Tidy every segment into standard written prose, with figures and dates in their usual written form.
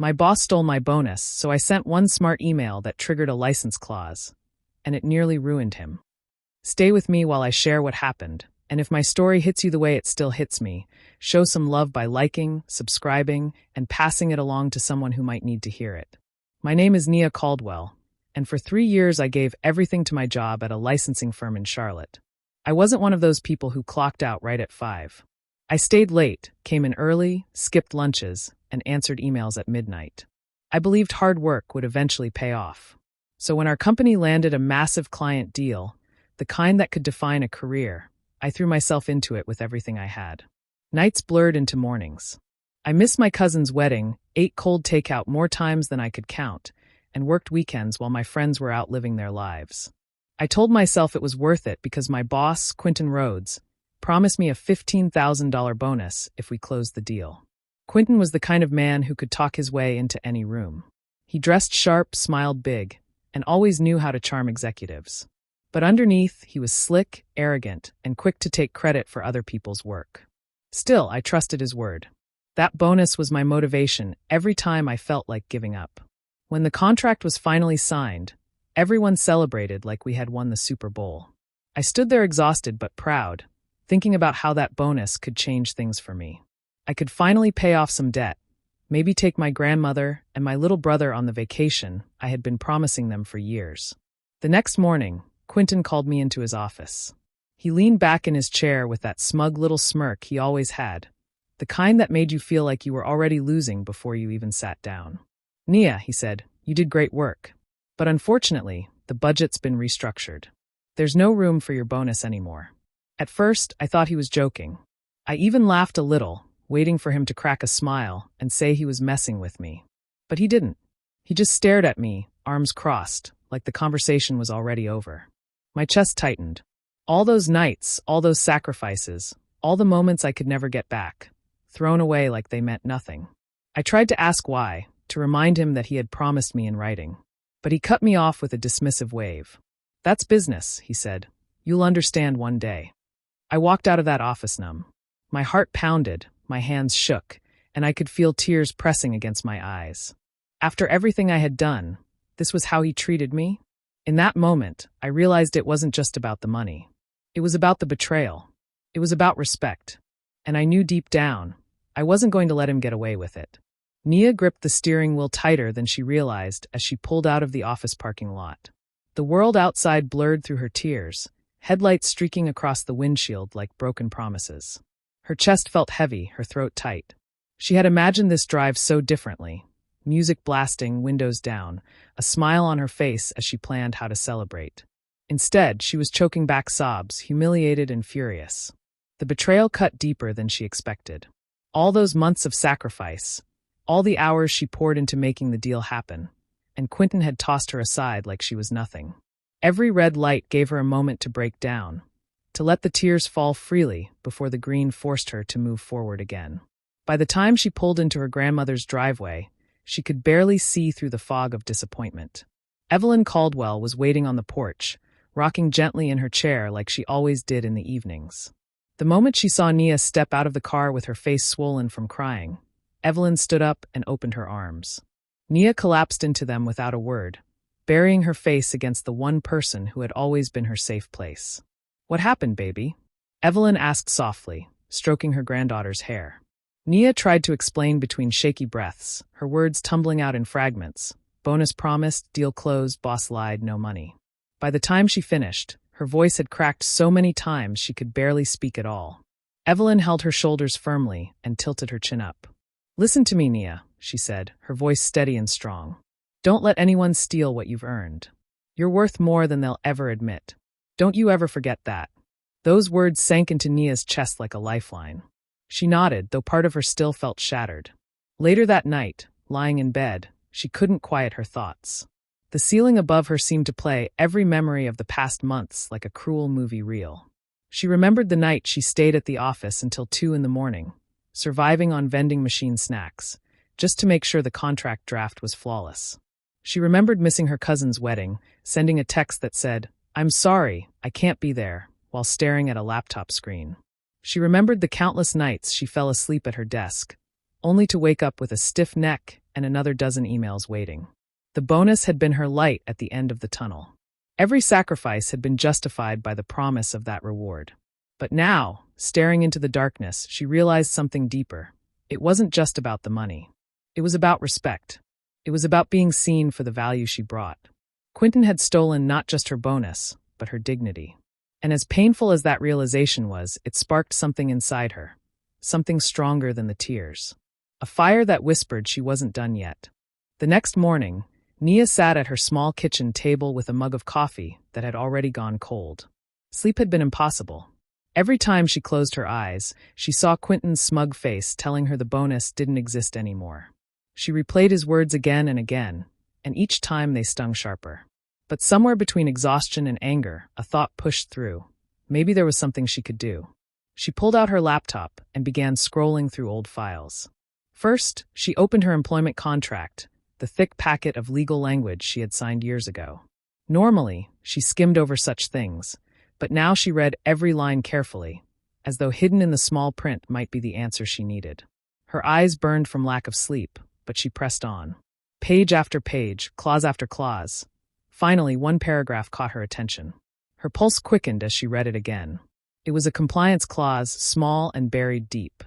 My boss stole my bonus, so I sent one smart email that triggered a license clause, and it nearly ruined him. Stay with me while I share what happened, and if my story hits you the way it still hits me, show some love by liking, subscribing, and passing it along to someone who might need to hear it. My name is Nia Caldwell, and for 3 years I gave everything to my job at a licensing firm in Charlotte. I wasn't one of those people who clocked out right at 5. I stayed late, came in early, skipped lunches, and answered emails at midnight. I believed hard work would eventually pay off. So when our company landed a massive client deal, the kind that could define a career, I threw myself into it with everything I had. Nights blurred into mornings. I missed my cousin's wedding, ate cold takeout more times than I could count, and worked weekends while my friends were out living their lives. I told myself it was worth it because my boss, Quentin Rhodes, promised me a $15,000 bonus if we closed the deal. Quentin was the kind of man who could talk his way into any room. He dressed sharp, smiled big, and always knew how to charm executives. But underneath, he was slick, arrogant, and quick to take credit for other people's work. Still, I trusted his word. That bonus was my motivation every time I felt like giving up. When the contract was finally signed, everyone celebrated like we had won the Super Bowl. I stood there exhausted but proud, thinking about how that bonus could change things for me. I could finally pay off some debt, maybe take my grandmother and my little brother on the vacation I had been promising them for years. The next morning, Quentin called me into his office. He leaned back in his chair with that smug little smirk he always had, the kind that made you feel like you were already losing before you even sat down. "Nia," he said, "you did great work. But unfortunately, the budget's been restructured. There's no room for your bonus anymore." At first, I thought he was joking. I even laughed a little, waiting for him to crack a smile and say he was messing with me. But he didn't. He just stared at me, arms crossed, like the conversation was already over. My chest tightened. All those nights, all those sacrifices, all the moments I could never get back, thrown away like they meant nothing. I tried to ask why, to remind him that he had promised me in writing. But he cut me off with a dismissive wave. "That's business," he said. "You'll understand one day." I walked out of that office numb. My heart pounded, my hands shook, and I could feel tears pressing against my eyes. After everything I had done, this was how he treated me? In that moment, I realized it wasn't just about the money. It was about the betrayal. It was about respect. And I knew deep down, I wasn't going to let him get away with it. Nia gripped the steering wheel tighter than she realized as she pulled out of the office parking lot. The world outside blurred through her tears, headlights streaking across the windshield like broken promises. Her chest felt heavy, her throat tight. She had imagined this drive so differently. Music blasting, windows down, a smile on her face as she planned how to celebrate. Instead, she was choking back sobs, humiliated and furious. The betrayal cut deeper than she expected. All those months of sacrifice, all the hours she poured into making the deal happen, and Quentin had tossed her aside like she was nothing. Every red light gave her a moment to break down, to let the tears fall freely before the green forced her to move forward again. By the time she pulled into her grandmother's driveway, she could barely see through the fog of disappointment. Evelyn Caldwell was waiting on the porch, rocking gently in her chair like she always did in the evenings. The moment she saw Nia step out of the car with her face swollen from crying, Evelyn stood up and opened her arms. Nia collapsed into them without a word, burying her face against the one person who had always been her safe place. "What happened, baby?" Evelyn asked softly, stroking her granddaughter's hair. Nia tried to explain between shaky breaths, her words tumbling out in fragments. Bonus promised, deal closed, boss lied, no money. By the time she finished, her voice had cracked so many times she could barely speak at all. Evelyn held her shoulders firmly and tilted her chin up. "Listen to me, Nia," she said, her voice steady and strong. "Don't let anyone steal what you've earned. You're worth more than they'll ever admit. Don't you ever forget that." Those words sank into Nia's chest like a lifeline. She nodded, though part of her still felt shattered. Later that night, lying in bed, she couldn't quiet her thoughts. The ceiling above her seemed to play every memory of the past months like a cruel movie reel. She remembered the night she stayed at the office until 2 a.m, surviving on vending machine snacks, just to make sure the contract draft was flawless. She remembered missing her cousin's wedding, sending a text that said, "I'm sorry, I can't be there," while staring at a laptop screen. She remembered the countless nights she fell asleep at her desk, only to wake up with a stiff neck and another dozen emails waiting. The bonus had been her light at the end of the tunnel. Every sacrifice had been justified by the promise of that reward. But now, staring into the darkness, she realized something deeper. It wasn't just about the money. It was about respect. It was about being seen for the value she brought. Quentin had stolen not just her bonus, but her dignity. And as painful as that realization was, it sparked something inside her. Something stronger than the tears. A fire that whispered she wasn't done yet. The next morning, Nia sat at her small kitchen table with a mug of coffee that had already gone cold. Sleep had been impossible. Every time she closed her eyes, she saw Quentin's smug face telling her the bonus didn't exist anymore. She replayed his words again and again, and each time they stung sharper. But somewhere between exhaustion and anger, a thought pushed through. Maybe there was something she could do. She pulled out her laptop and began scrolling through old files. First, she opened her employment contract, the thick packet of legal language she had signed years ago. Normally, she skimmed over such things, but now she read every line carefully, as though hidden in the small print might be the answer she needed. Her eyes burned from lack of sleep, but she pressed on. Page after page, clause after clause. Finally, one paragraph caught her attention. Her pulse quickened as she read it again. It was a compliance clause, small and buried deep.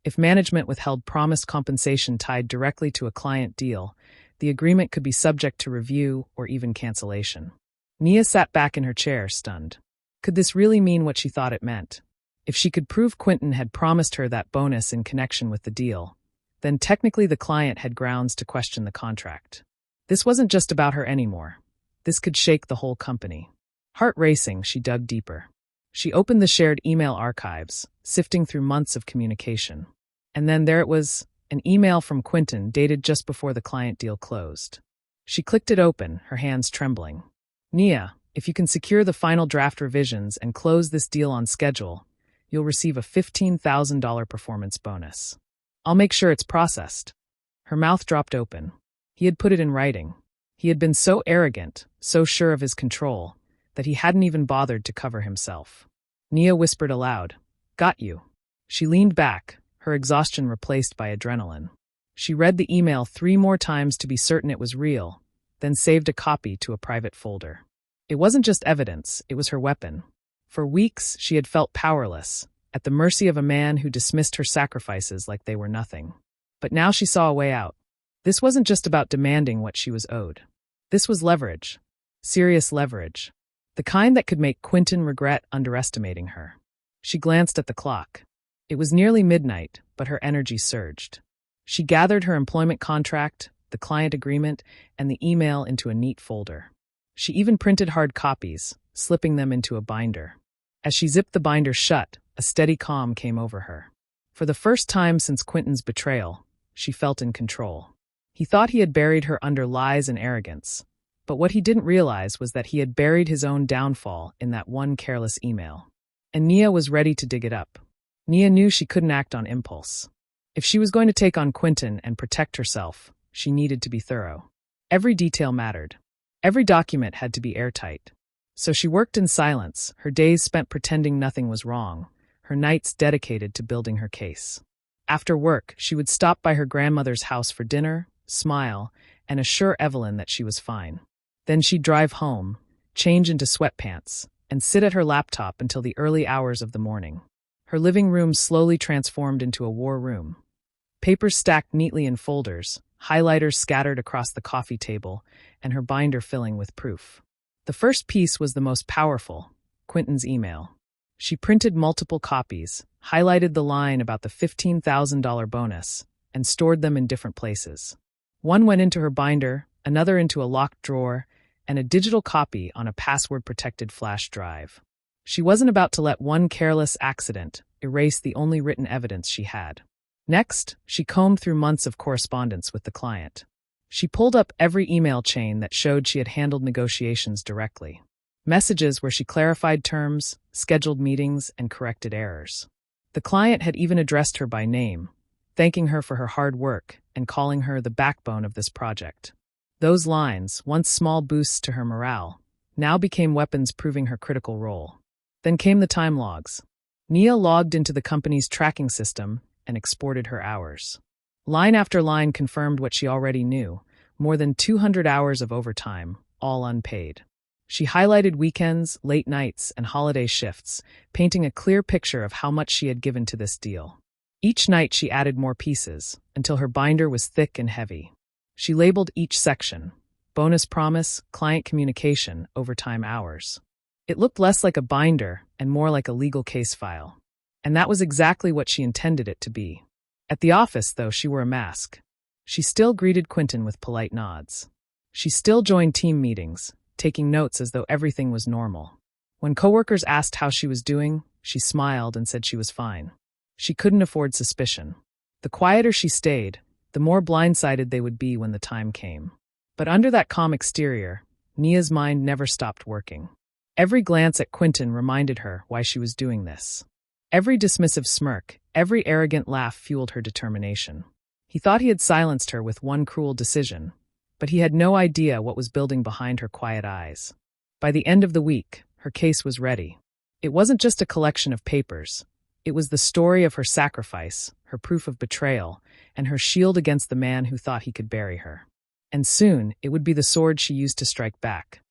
If management withheld promised compensation tied directly to a client deal, the agreement could be subject to review or even cancellation. Nia sat back in her chair, stunned. Could this really mean what she thought it meant? If she could prove Quentin had promised her that bonus in connection with the deal, then technically the client had grounds to question the contract. This wasn't just about her anymore. This could shake the whole company. Heart racing, she dug deeper. She opened the shared email archives, sifting through months of communication. And then there it was, an email from Quentin dated just before the client deal closed. She clicked it open, her hands trembling. Nia, if you can secure the final draft revisions and close this deal on schedule, you'll receive a $15,000 performance bonus. I'll make sure it's processed. Her mouth dropped open. He had put it in writing. He had been so arrogant, so sure of his control, that he hadn't even bothered to cover himself. Nia whispered aloud, "Got you." She leaned back, her exhaustion replaced by adrenaline. She read the email 3 more times to be certain it was real, then saved a copy to a private folder. It wasn't just evidence, it was her weapon. For weeks, she had felt powerless, at the mercy of a man who dismissed her sacrifices like they were nothing. But now she saw a way out. This wasn't just about demanding what she was owed. This was leverage. Serious leverage. The kind that could make Quentin regret underestimating her. She glanced at the clock. It was nearly midnight, but her energy surged. She gathered her employment contract, the client agreement, and the email into a neat folder. She even printed hard copies, slipping them into a binder. As she zipped the binder shut, a steady calm came over her. For the first time since Quentin's betrayal, she felt in control. He thought he had buried her under lies and arrogance, but what he didn't realize was that he had buried his own downfall in that one careless email. And Nia was ready to dig it up. Nia knew she couldn't act on impulse. If she was going to take on Quentin and protect herself, she needed to be thorough. Every detail mattered. Every document had to be airtight. So she worked in silence, her days spent pretending nothing was wrong, her nights dedicated to building her case. After work, she would stop by her grandmother's house for dinner, smile, and assure Evelyn that she was fine. Then she'd drive home, change into sweatpants, and sit at her laptop until the early hours of the morning. Her living room slowly transformed into a war room. Papers stacked neatly in folders, highlighters scattered across the coffee table, and her binder filling with proof. The first piece was the most powerful, Quentin's email. She printed multiple copies, highlighted the line about the $15,000 bonus, and stored them in different places. One went into her binder, another into a locked drawer, and a digital copy on a password-protected flash drive. She wasn't about to let one careless accident erase the only written evidence she had. Next, she combed through months of correspondence with the client. She pulled up every email chain that showed she had handled negotiations directly. Messages where she clarified terms, scheduled meetings, and corrected errors. The client had even addressed her by name, thanking her for her hard work and calling her the backbone of this project. Those lines, once small boosts to her morale, now became weapons proving her critical role. Then came the time logs. Nia logged into the company's tracking system and exported her hours. Line after line confirmed what she already knew, more than 200 hours of overtime, all unpaid. She highlighted weekends, late nights, and holiday shifts, painting a clear picture of how much she had given to this deal. Each night she added more pieces, until her binder was thick and heavy. She labeled each section: bonus promise, client communication, overtime hours. It looked less like a binder and more like a legal case file. And that was exactly what she intended it to be. At the office, though, she wore a mask. She still greeted Quentin with polite nods. She still joined team meetings, taking notes as though everything was normal. When coworkers asked how she was doing, she smiled and said she was fine. She couldn't afford suspicion. The quieter she stayed, the more blindsided they would be when the time came. But under that calm exterior, Nia's mind never stopped working. Every glance at Quentin reminded her why she was doing this. Every dismissive smirk, every arrogant laugh fueled her determination. He thought he had silenced her with one cruel decision, but he had no idea what was building behind her quiet eyes. By the end of the week, her case was ready. It wasn't just a collection of papers. It was the story of her sacrifice, her proof of betrayal, and her shield against the man who thought he could bury her. And soon, it would be the sword she used to strike back.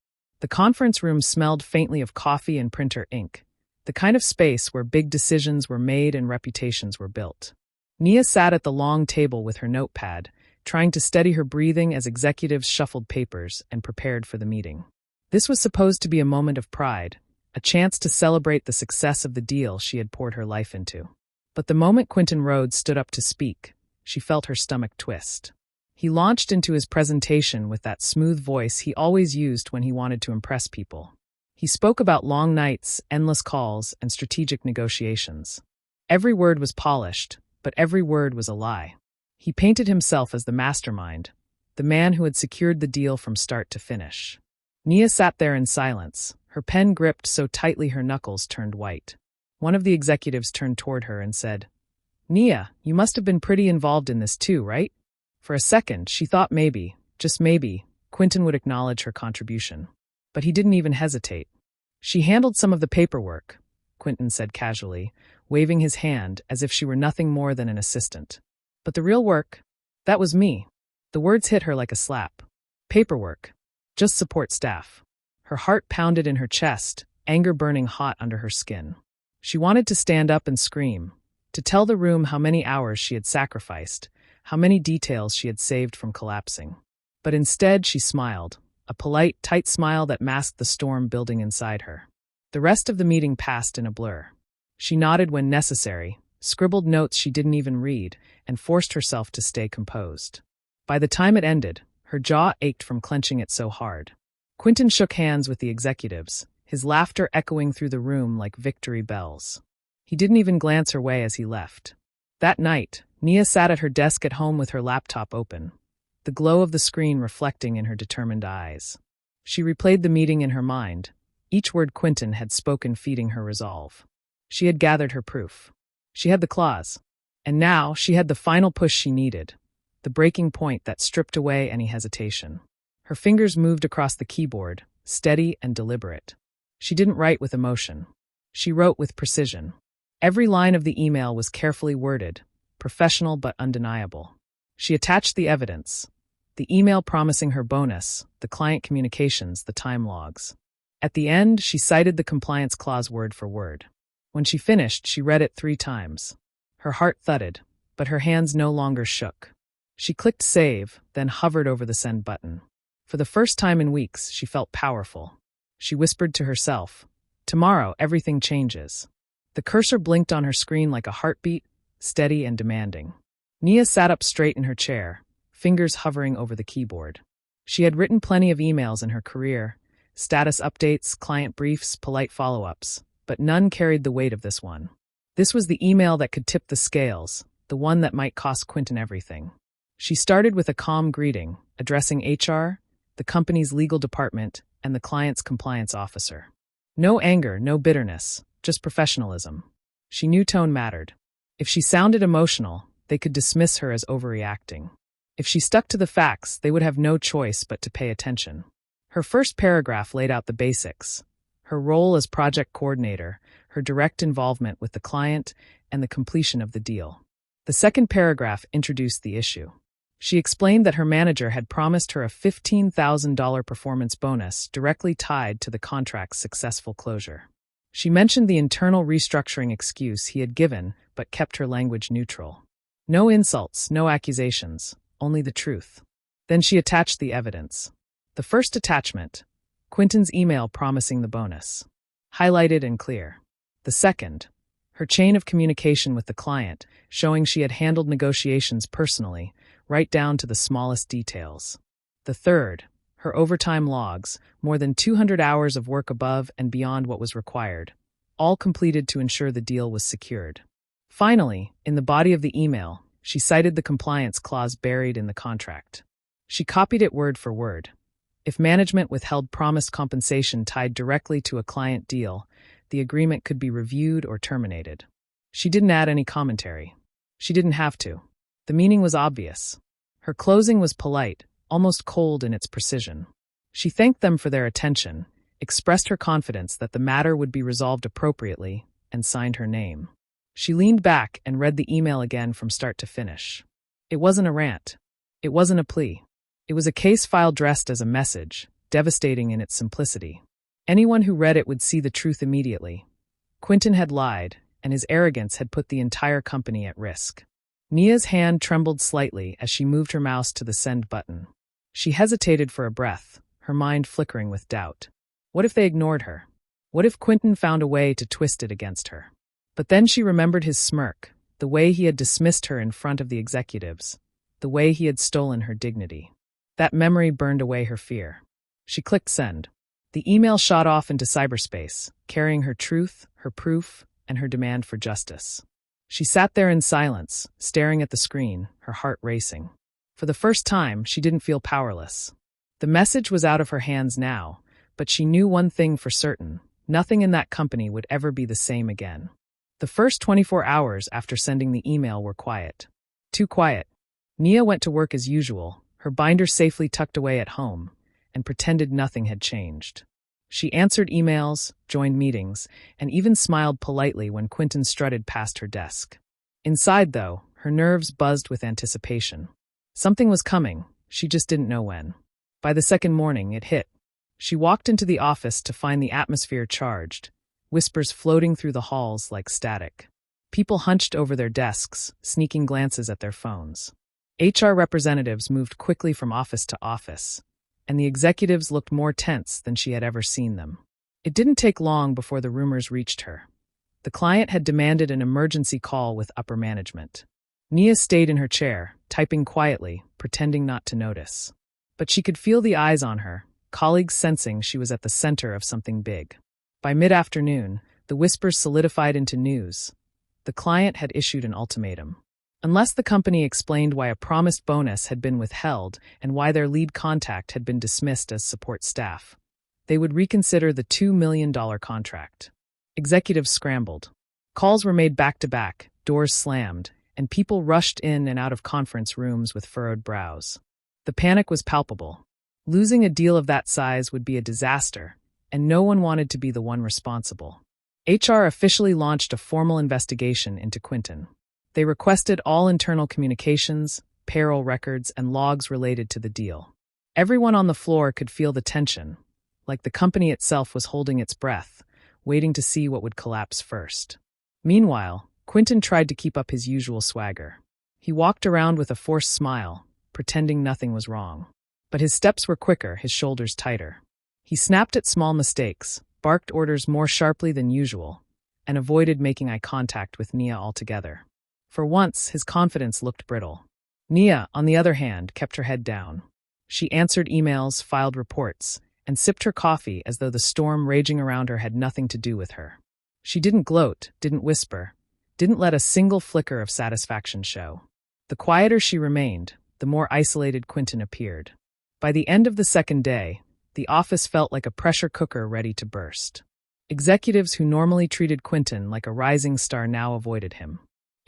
The conference room smelled faintly of coffee and printer ink, the kind of space where big decisions were made and reputations were built. Nia sat at the long table with her notepad, trying to steady her breathing as executives shuffled papers and prepared for the meeting. This was supposed to be a moment of pride, a chance to celebrate the success of the deal she had poured her life into. But the moment Quentin Rhodes stood up to speak, she felt her stomach twist. He launched into his presentation with that smooth voice he always used when he wanted to impress people. He spoke about long nights, endless calls, and strategic negotiations. Every word was polished, but every word was a lie. He painted himself as the mastermind, the man who had secured the deal from start to finish. Nia sat there in silence, her pen gripped so tightly her knuckles turned white. One of the executives turned toward her and said, "Nia, you must have been pretty involved in this too, right?" For a second, she thought maybe, just maybe, Quentin would acknowledge her contribution. But he didn't even hesitate. "She handled some of the paperwork," Quentin said casually, waving his hand as if she were nothing more than an assistant. "But the real work, that was me." The words hit her like a slap. Paperwork. Just support staff. Her heart pounded in her chest, anger burning hot under her skin. She wanted to stand up and scream, to tell the room how many hours she had sacrificed, how many details she had saved from collapsing. But instead she smiled, a polite, tight smile that masked the storm building inside her. The rest of the meeting passed in a blur. She nodded when necessary, scribbled notes she didn't even read, and forced herself to stay composed. By the time it ended, her jaw ached from clenching it so hard. Quentin shook hands with the executives, his laughter echoing through the room like victory bells. He didn't even glance her way as he left. That night, Nia sat at her desk at home with her laptop open, the glow of the screen reflecting in her determined eyes. She replayed the meeting in her mind, each word Quentin had spoken feeding her resolve. She had gathered her proof. She had the clause. And now she had the final push she needed, the breaking point that stripped away any hesitation. Her fingers moved across the keyboard, steady and deliberate. She didn't write with emotion. She wrote with precision. Every line of the email was carefully worded, professional but undeniable. She attached the evidence, the email promising her bonus, the client communications, the time logs. At the end, she cited the compliance clause word for word. When she finished, she read it 3 times. Her heart thudded, but her hands no longer shook. She clicked save, then hovered over the send button. For the first time in weeks, she felt powerful. She whispered to herself, "Tomorrow, everything changes." The cursor blinked on her screen like a heartbeat, steady and demanding. Nia sat up straight in her chair, fingers hovering over the keyboard. She had written plenty of emails in her career, status updates, client briefs, polite follow-ups, but none carried the weight of this one. This was the email that could tip the scales, the one that might cost Quentin everything. She started with a calm greeting, addressing HR, the company's legal department, and the client's compliance officer. No anger, no bitterness, just professionalism. She knew tone mattered. If she sounded emotional, they could dismiss her as overreacting. If she stuck to the facts, they would have no choice but to pay attention. Her first paragraph laid out the basics: her role as project coordinator, her direct involvement with the client, and the completion of the deal. The second paragraph introduced the issue. She explained that her manager had promised her a $15,000 performance bonus directly tied to the contract's successful closure. She mentioned the internal restructuring excuse he had given, but kept her language neutral. No insults, no accusations, only the truth. Then she attached the evidence. The first attachment, Quentin's email promising the bonus, highlighted and clear. The second, her chain of communication with the client, showing she had handled negotiations personally, right down to the smallest details. The third, her overtime logs, more than 200 hours of work above and beyond what was required, all completed to ensure the deal was secured. Finally, in the body of the email, she cited the compliance clause buried in the contract. She copied it word for word. If management withheld promised compensation tied directly to a client deal, the agreement could be reviewed or terminated. She didn't add any commentary. She didn't have to. The meaning was obvious. Her closing was polite, almost cold in its precision. She thanked them for their attention, expressed her confidence that the matter would be resolved appropriately, and signed her name. She leaned back and read the email again from start to finish. It wasn't a rant. It wasn't a plea. It was a case file dressed as a message, devastating in its simplicity. Anyone who read it would see the truth immediately. Quentin had lied, and his arrogance had put the entire company at risk. Nia's hand trembled slightly as she moved her mouse to the send button. She hesitated for a breath, her mind flickering with doubt. What if they ignored her? What if Quentin found a way to twist it against her? But then she remembered his smirk, the way he had dismissed her in front of the executives, the way he had stolen her dignity. That memory burned away her fear. She clicked send. The email shot off into cyberspace, carrying her truth, her proof, and her demand for justice. She sat there in silence, staring at the screen, her heart racing. For the first time, she didn't feel powerless. The message was out of her hands now, but she knew one thing for certain: nothing in that company would ever be the same again. The first 24 hours after sending the email were quiet. Too quiet. Nia went to work as usual, her binder safely tucked away at home, and pretended nothing had changed. She answered emails, joined meetings, and even smiled politely when Quentin strutted past her desk. Inside, though, her nerves buzzed with anticipation. Something was coming, she just didn't know when. By the second morning, it hit. She walked into the office to find the atmosphere charged, whispers floating through the halls like static. People hunched over their desks, sneaking glances at their phones. HR representatives moved quickly from office to office, and the executives looked more tense than she had ever seen them. It didn't take long before the rumors reached her. The client had demanded an emergency call with upper management. Nia stayed in her chair, typing quietly, pretending not to notice. But she could feel the eyes on her, colleagues sensing she was at the center of something big. By mid-afternoon, the whispers solidified into news. The client had issued an ultimatum. Unless the company explained why a promised bonus had been withheld and why their lead contact had been dismissed as support staff, they would reconsider the $2 million contract. Executives scrambled. Calls were made back-to-back, doors slammed, and people rushed in and out of conference rooms with furrowed brows. The panic was palpable. Losing a deal of that size would be a disaster, and no one wanted to be the one responsible. HR officially launched a formal investigation into Quentin. They requested all internal communications, payroll records, and logs related to the deal. Everyone on the floor could feel the tension, like the company itself was holding its breath, waiting to see what would collapse first. Meanwhile, Quentin tried to keep up his usual swagger. He walked around with a forced smile, pretending nothing was wrong. But his steps were quicker, his shoulders tighter. He snapped at small mistakes, barked orders more sharply than usual, and avoided making eye contact with Nia altogether. For once, his confidence looked brittle. Nia, on the other hand, kept her head down. She answered emails, filed reports, and sipped her coffee as though the storm raging around her had nothing to do with her. She didn't gloat, didn't whisper, didn't let a single flicker of satisfaction show. The quieter she remained, the more isolated Quentin appeared. By the end of the second day, the office felt like a pressure cooker ready to burst. Executives who normally treated Quentin like a rising star now avoided him.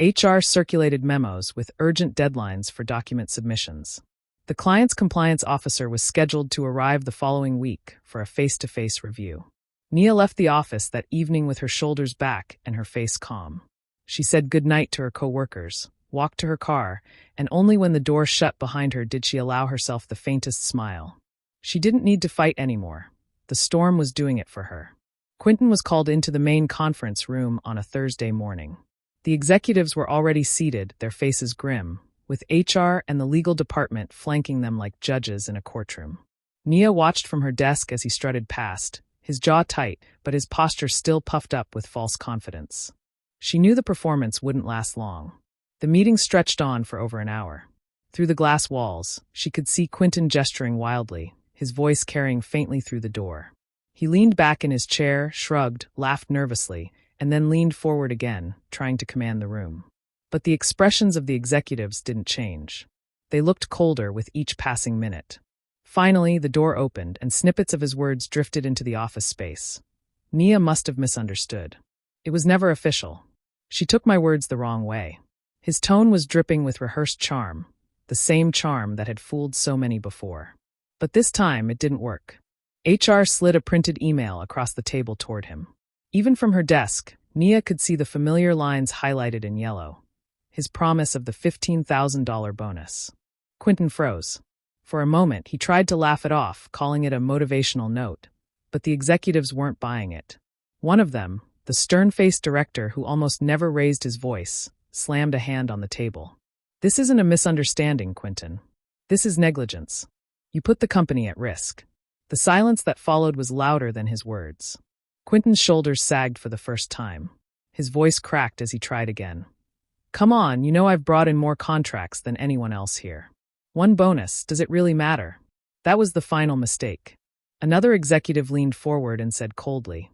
HR circulated memos with urgent deadlines for document submissions. The client's compliance officer was scheduled to arrive the following week for a face-to-face review. Nia left the office that evening with her shoulders back and her face calm. She said goodnight to her co-workers, walked to her car, and only when the door shut behind her did she allow herself the faintest smile. She didn't need to fight anymore. The storm was doing it for her. Quentin was called into the main conference room on a Thursday morning. The executives were already seated, their faces grim, with HR and the legal department flanking them like judges in a courtroom. Nia watched from her desk as he strutted past, his jaw tight, but his posture still puffed up with false confidence. She knew the performance wouldn't last long. The meeting stretched on for over an hour. Through the glass walls, she could see Quentin gesturing wildly, his voice carrying faintly through the door. He leaned back in his chair, shrugged, laughed nervously, and then leaned forward again, trying to command the room. But the expressions of the executives didn't change. They looked colder with each passing minute. Finally, the door opened, and snippets of his words drifted into the office space. Nia must have misunderstood. It was never official. She took my words the wrong way. His tone was dripping with rehearsed charm, the same charm that had fooled so many before. But this time, it didn't work. HR slid a printed email across the table toward him. Even from her desk, Nia could see the familiar lines highlighted in yellow. His promise of the $15,000 bonus. Quentin froze. For a moment, he tried to laugh it off, calling it a motivational note. But the executives weren't buying it. One of them, the stern-faced director who almost never raised his voice, slammed a hand on the table. "This isn't a misunderstanding, Quentin. This is negligence. You put the company at risk." The silence that followed was louder than his words. Quentin's shoulders sagged for the first time. His voice cracked as he tried again. "Come on, you know I've brought in more contracts than anyone else here. One bonus, does it really matter?" That was the final mistake. Another executive leaned forward and said coldly,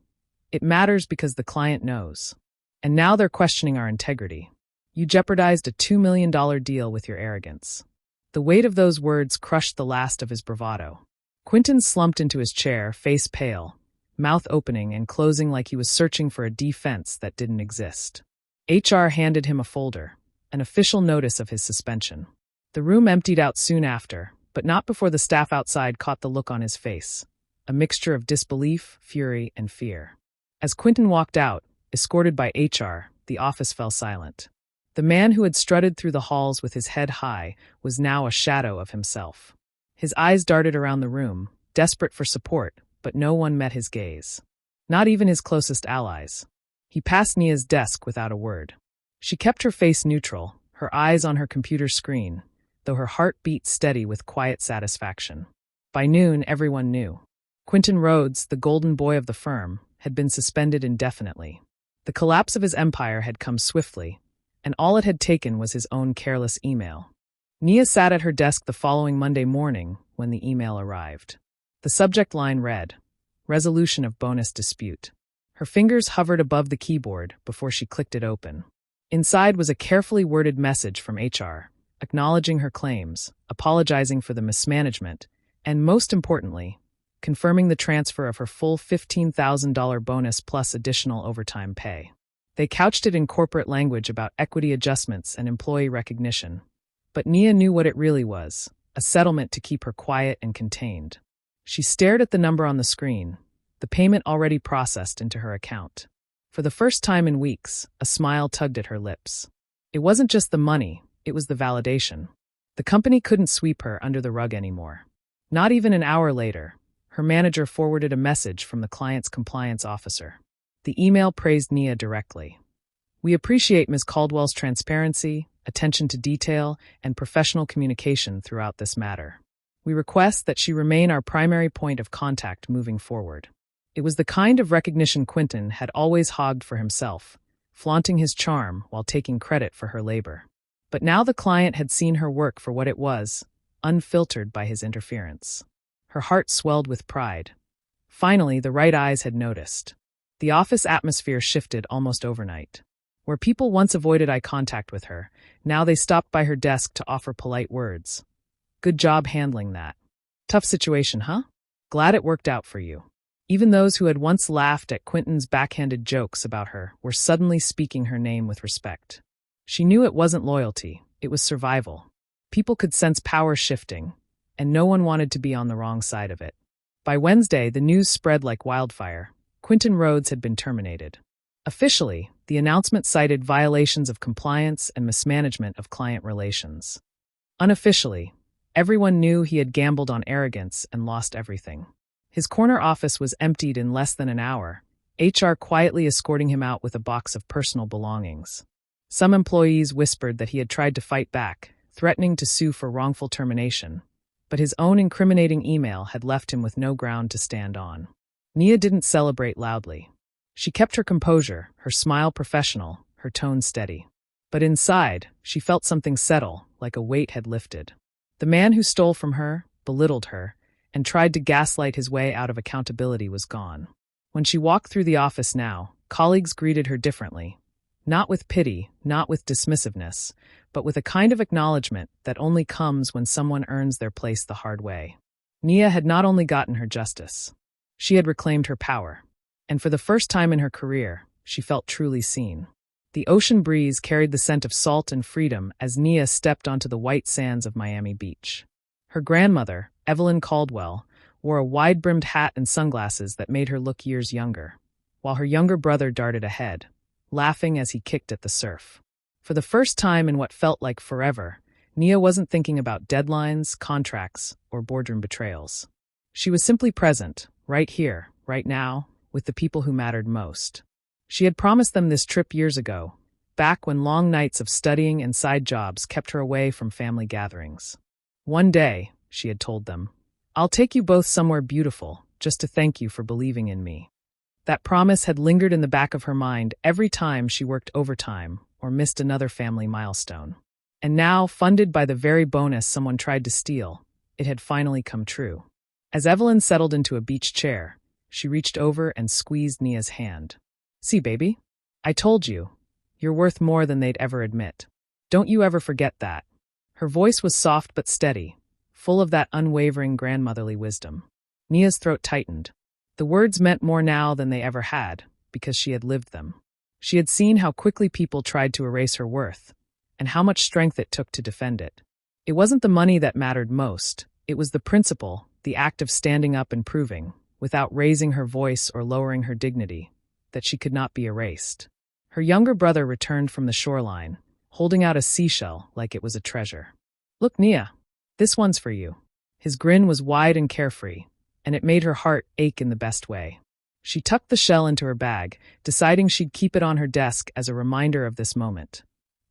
"It matters because the client knows. And now they're questioning our integrity. You jeopardized a $2 million deal with your arrogance." The weight of those words crushed the last of his bravado. Quentin slumped into his chair, face pale, mouth opening and closing like he was searching for a defense that didn't exist. HR handed him a folder, an official notice of his suspension. The room emptied out soon after, but not before the staff outside caught the look on his face, a mixture of disbelief, fury, and fear. As Quentin walked out, escorted by HR, the office fell silent. The man who had strutted through the halls with his head high was now a shadow of himself. His eyes darted around the room, desperate for support, but no one met his gaze. Not even his closest allies. He passed Nia's desk without a word. She kept her face neutral, her eyes on her computer screen, though her heart beat steady with quiet satisfaction. By noon, everyone knew. Quentin Rhodes, the golden boy of the firm, had been suspended indefinitely. The collapse of his empire had come swiftly, and all it had taken was his own careless email. Nia sat at her desk the following Monday morning when the email arrived. The subject line read, "Resolution of bonus dispute." Her fingers hovered above the keyboard before she clicked it open. Inside was a carefully worded message from HR, acknowledging her claims, apologizing for the mismanagement, and most importantly, confirming the transfer of her full $15,000 bonus plus additional overtime pay. They couched it in corporate language about equity adjustments and employee recognition. But Nia knew what it really was, a settlement to keep her quiet and contained. She stared at the number on the screen, the payment already processed into her account. For the first time in weeks, a smile tugged at her lips. It wasn't just the money, it was the validation. The company couldn't sweep her under the rug anymore. Not even an hour later, her manager forwarded a message from the client's compliance officer. The email praised Nia directly. "We appreciate Ms. Caldwell's transparency, attention to detail, and professional communication throughout this matter. We request that she remain our primary point of contact moving forward." It was the kind of recognition Quentin had always hogged for himself, flaunting his charm while taking credit for her labor. But now the client had seen her work for what it was, unfiltered by his interference. Her heart swelled with pride. Finally, the right eyes had noticed. The office atmosphere shifted almost overnight. Where people once avoided eye contact with her, now they stopped by her desk to offer polite words. "Good job handling that. Tough situation, huh? Glad it worked out for you." Even those who had once laughed at Quentin's backhanded jokes about her were suddenly speaking her name with respect. She knew it wasn't loyalty, it was survival. People could sense power shifting, and no one wanted to be on the wrong side of it. By Wednesday, the news spread like wildfire. Quentin Rhodes had been terminated. Officially, the announcement cited violations of compliance and mismanagement of client relations. Unofficially, everyone knew he had gambled on arrogance and lost everything. His corner office was emptied in less than an hour, HR quietly escorting him out with a box of personal belongings. Some employees whispered that he had tried to fight back, threatening to sue for wrongful termination, but his own incriminating email had left him with no ground to stand on. Nia didn't celebrate loudly. She kept her composure, her smile professional, her tone steady. But inside, she felt something settle, like a weight had lifted. The man who stole from her, belittled her, and tried to gaslight his way out of accountability was gone. When she walked through the office now, colleagues greeted her differently. Not with pity, not with dismissiveness, but with a kind of acknowledgement that only comes when someone earns their place the hard way. Nia had not only gotten her justice, she had reclaimed her power. And for the first time in her career, she felt truly seen. The ocean breeze carried the scent of salt and freedom as Nia stepped onto the white sands of Miami Beach. Her grandmother, Evelyn Caldwell, wore a wide-brimmed hat and sunglasses that made her look years younger, while her younger brother darted ahead, laughing as he kicked at the surf. For the first time in what felt like forever, Nia wasn't thinking about deadlines, contracts, or boardroom betrayals. She was simply present, right here, right now, with the people who mattered most. She had promised them this trip years ago, back when long nights of studying and side jobs kept her away from family gatherings. One day, she had told them, "I'll take you both somewhere beautiful, just to thank you for believing in me." That promise had lingered in the back of her mind every time she worked overtime or missed another family milestone. And now, funded by the very bonus someone tried to steal, it had finally come true. As Evelyn settled into a beach chair, she reached over and squeezed Nia's hand. "See, baby? I told you. You're worth more than they'd ever admit. Don't you ever forget that." Her voice was soft but steady, full of that unwavering grandmotherly wisdom. Nia's throat tightened. The words meant more now than they ever had, because she had lived them. She had seen how quickly people tried to erase her worth, and how much strength it took to defend it. It wasn't the money that mattered most, it was the principle, the act of standing up and proving, without raising her voice or lowering her dignity, that she could not be erased. Her younger brother returned from the shoreline, holding out a seashell like it was a treasure. "Look, Nia, this one's for you." His grin was wide and carefree, and it made her heart ache in the best way. She tucked the shell into her bag, deciding she'd keep it on her desk as a reminder of this moment.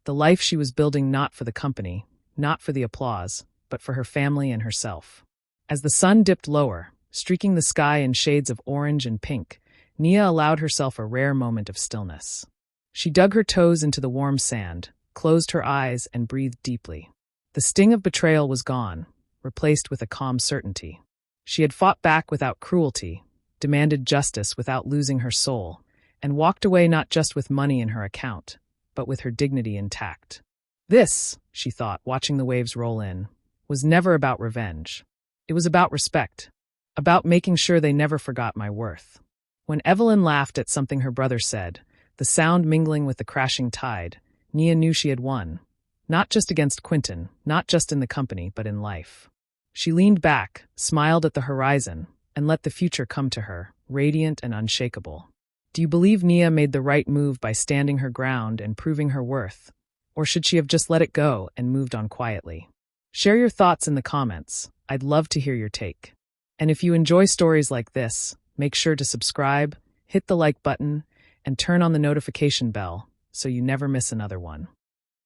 The life she was building not for the company, not for the applause, but for her family and herself. As the sun dipped lower, streaking the sky in shades of orange and pink, Nia allowed herself a rare moment of stillness. She dug her toes into the warm sand, closed her eyes, and breathed deeply. The sting of betrayal was gone, replaced with a calm certainty. She had fought back without cruelty, demanded justice without losing her soul, and walked away not just with money in her account, but with her dignity intact. This, she thought, watching the waves roll in, was never about revenge. It was about respect, about making sure they never forgot my worth. When Evelyn laughed at something her brother said, the sound mingling with the crashing tide, Nia knew she had won. Not just against Quentin, not just in the company, but in life. She leaned back, smiled at the horizon, and let the future come to her, radiant and unshakable. Do you believe Nia made the right move by standing her ground and proving her worth? Or should she have just let it go and moved on quietly? Share your thoughts in the comments. I'd love to hear your take. And if you enjoy stories like this, make sure to subscribe, hit the like button, and turn on the notification bell so you never miss another one.